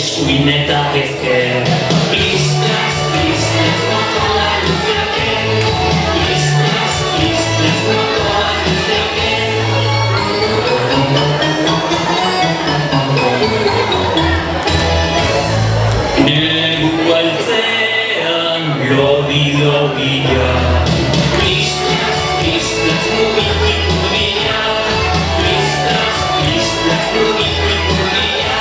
eskuin eta ezker. Islas, islas, motoa luzeaken. Islas, islas, motoa luzeaken. Negu altzean lodi-lodia. Islas, islas, mugikipudia. Islas, islas, mugikipudia.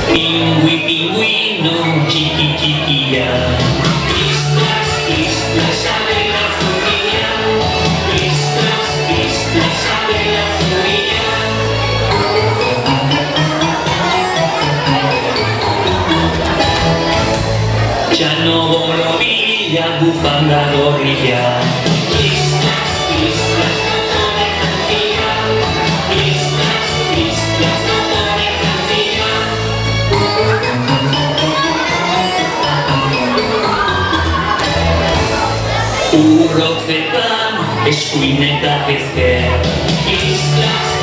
Pingui, pingüino, txiki-txikia. Islas, islas, abela zuria. Islas, islas, abela zuria. Txano borobila, bufanda gorria. Islas, islas, motore jantzia. Islas, islas, motore jantzia. Urrotzetan eskuin eta ezker. Islas,